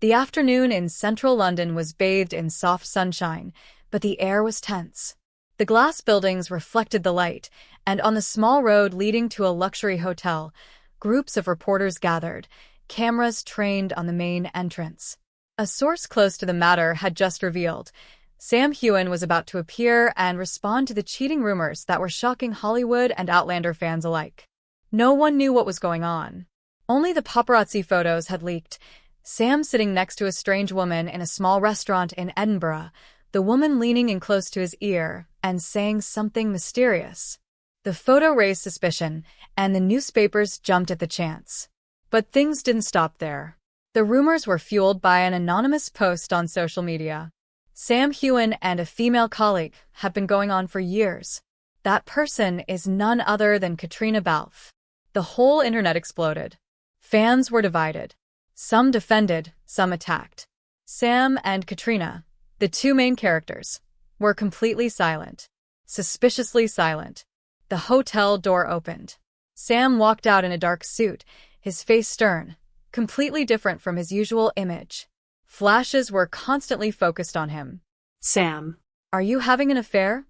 The afternoon in central London was bathed in soft sunshine, but the air was tense. The glass buildings reflected the light, and on the small road leading to a luxury hotel, groups of reporters gathered, cameras trained on the main entrance. A source close to the matter had just revealed Heughan was about to appear and respond to the cheating rumors that were shocking Hollywood and Outlander fans alike. No one knew what was going on. Only the paparazzi photos had leaked. Sam sitting next to a strange woman in a small restaurant in Edinburgh, the woman leaning in close to his ear and saying something mysterious. The photo raised suspicion, and the newspapers jumped at the chance. But things didn't stop there. The rumors were fueled by an anonymous post on social media. Heughan and a female colleague have been going on for years. That person is none other than Caitríona Balfe. The whole internet exploded. Fans were divided. Some defended, some attacked. Sam and Caitríona, the two main characters, were completely silent. Suspiciously silent. The hotel door opened. Sam walked out in a dark suit, his face stern, completely different from his usual image. Flashes were constantly focused on him. Sam. Are you having an affair?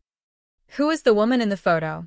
Who is the woman in the photo?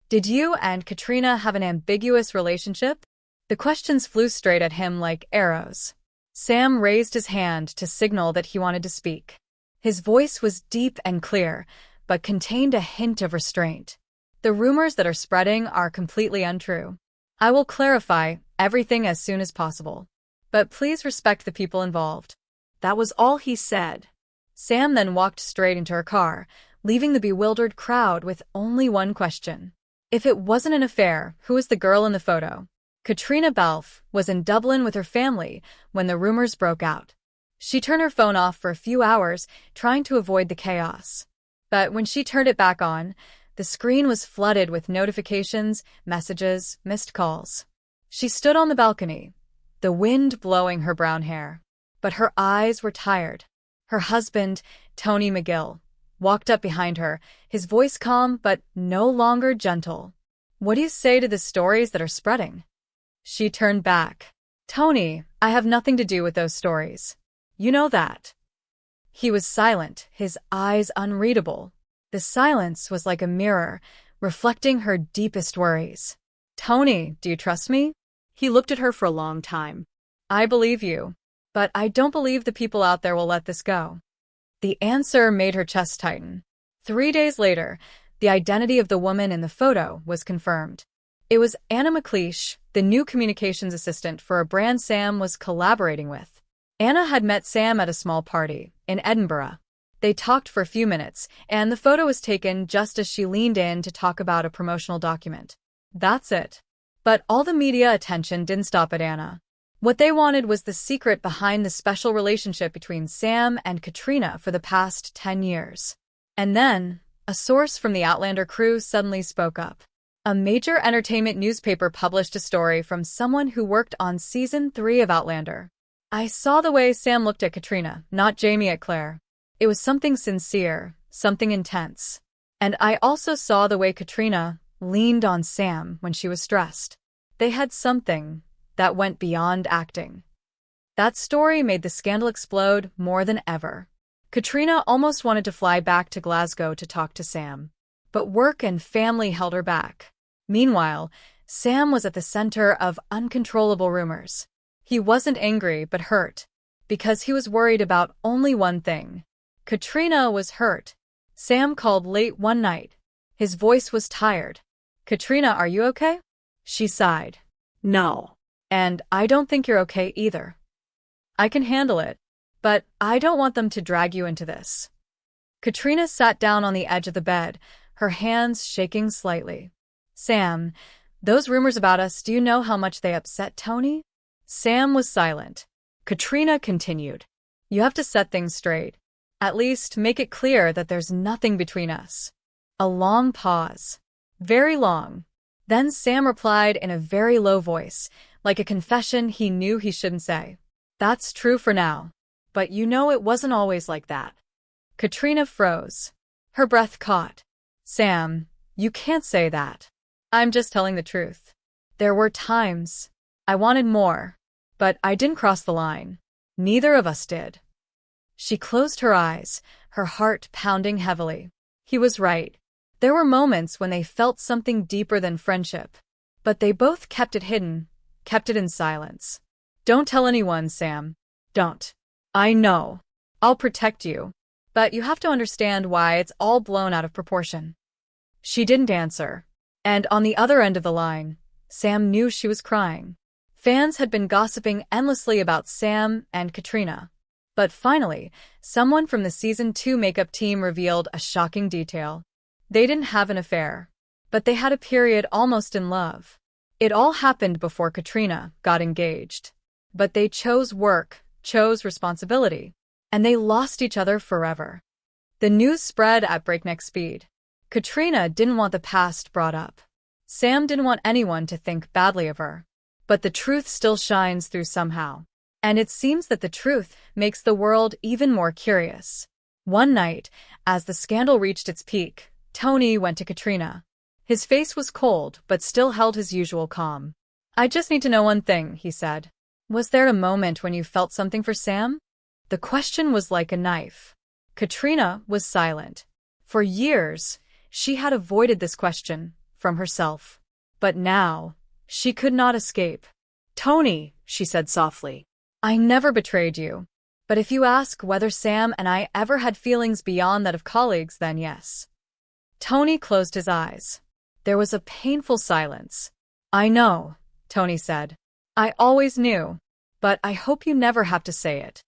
Did you and Caitríona have an ambiguous relationship? The questions flew straight at him like arrows. Sam raised his hand to signal that he wanted to speak. His voice was deep and clear, but contained a hint of restraint. The rumors that are spreading are completely untrue. I will clarify everything as soon as possible. But please respect the people involved. That was all he said. Sam then walked straight into her car, leaving the bewildered crowd with only one question. If it wasn't an affair, who was the girl in the photo? Caitríona Balfe was in Dublin with her family when the rumors broke out. She turned her phone off for a few hours, trying to avoid the chaos. But when she turned it back on, the screen was flooded with notifications, messages, missed calls. She stood on the balcony, the wind blowing her brown hair. But her eyes were tired. Her husband, Tony McGill, walked up behind her, his voice calm but no longer gentle. What do you say to the stories that are spreading? She turned back. Tony, I have nothing to do with those stories. You know that. He was silent, his eyes unreadable. The silence was like a mirror, reflecting her deepest worries. Tony, do you trust me? He looked at her for a long time. I believe you. But I don't believe the people out there will let this go. The answer made her chest tighten. 3 days later, the identity of the woman in the photo was confirmed. It was Anna McLeish, the new communications assistant for a brand Sam was collaborating with. Anna had met Sam at a small party in Edinburgh. They talked for a few minutes, and the photo was taken just as she leaned in to talk about a promotional document. That's it. But all the media attention didn't stop at Anna. What they wanted was the secret behind the special relationship between Sam and Caitríona for the past 10 years. And then, a source from the Outlander crew suddenly spoke up. A major entertainment newspaper published a story from someone who worked on Season 3 of Outlander. I saw the way Sam looked at Caitríona, not Jamie at Claire. It was something sincere, something intense. And I also saw the way Caitríona leaned on Sam when she was stressed. They had something that went beyond acting. That story made the scandal explode more than ever. Caitríona almost wanted to fly back to Glasgow to talk to Sam. But work and family held her back. Meanwhile, Sam was at the center of uncontrollable rumors. He wasn't angry but hurt, because he was worried about only one thing. Caitríona was hurt. Sam called late one night. His voice was tired. Caitríona, are you okay? She sighed. No. And I don't think you're okay either. I can handle it, but I don't want them to drag you into this. Caitríona sat down on the edge of the bed, her hands shaking slightly. Sam, those rumors about us, do you know how much they upset Tony? Sam was silent. Caitríona continued. You have to set things straight. At least make it clear that there's nothing between us. A long pause. Very long. Then Sam replied in a very low voice, like a confession he knew he shouldn't say. That's true for now. But you know it wasn't always like that. Caitríona froze. Her breath caught. Sam, you can't say that. I'm just telling the truth. There were times I wanted more, but I didn't cross the line. Neither of us did. She closed her eyes, her heart pounding heavily. He was right. There were moments when they felt something deeper than friendship. But they both kept it hidden, kept it in silence. Don't tell anyone, Sam. Don't. I know. I'll protect you. But you have to understand why it's all blown out of proportion. She didn't answer. And on the other end of the line, Sam knew she was crying. Fans had been gossiping endlessly about Sam and Caitríona. But finally, someone from the Season 2 makeup team revealed a shocking detail. They didn't have an affair, but they had a period almost in love. It all happened before Caitríona got engaged. But they chose work, chose responsibility, and they lost each other forever. The news spread at breakneck speed. Caitríona didn't want the past brought up. Sam didn't want anyone to think badly of her. But the truth still shines through somehow. And it seems that the truth makes the world even more curious. One night, as the scandal reached its peak, Tony went to Caitríona. His face was cold, but still held his usual calm. I just need to know one thing, he said. Was there a moment when you felt something for Sam? The question was like a knife. Caitríona was silent. For years, she had avoided this question from herself. But now, she could not escape. Tony, she said softly. I never betrayed you. But if you ask whether Sam and I ever had feelings beyond that of colleagues, then yes. Tony closed his eyes. There was a painful silence. I know, Tony said. I always knew. But I hope you never have to say it.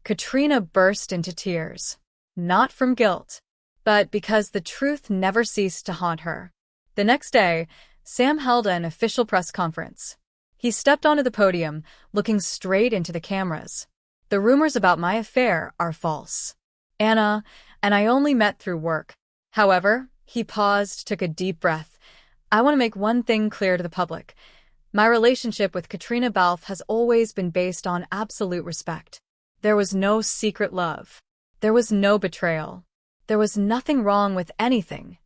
Caitríona burst into tears. Not from guilt, but because the truth never ceased to haunt her. The next day, Sam held an official press conference. He stepped onto the podium, looking straight into the cameras. The rumors about my affair are false. Anna and I only met through work. However, he paused, took a deep breath. I want to make one thing clear to the public. My relationship with Caitríona Balfe has always been based on absolute respect. There was no secret love. There was no betrayal. There was nothing wrong with anything.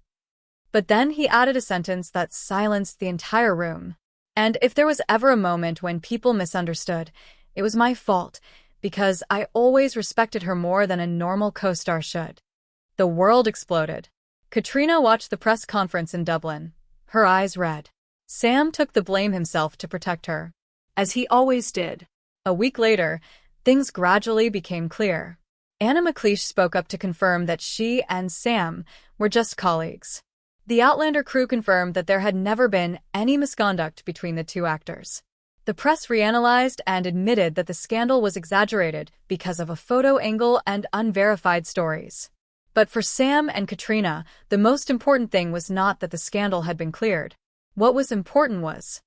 But then he added a sentence that silenced the entire room. And if there was ever a moment when people misunderstood, it was my fault, because I always respected her more than a normal co-star should. The world exploded. Caitríona watched the press conference in Dublin, her eyes red. Sam took the blame himself to protect her, as he always did. A week later, things gradually became clear. Anna McLeish spoke up to confirm that she and Sam were just colleagues. The Outlander crew confirmed that there had never been any misconduct between the two actors. The press reanalyzed and admitted that the scandal was exaggerated because of a photo angle and unverified stories. But for Sam and Caitríona, the most important thing was not that the scandal had been cleared. What was important was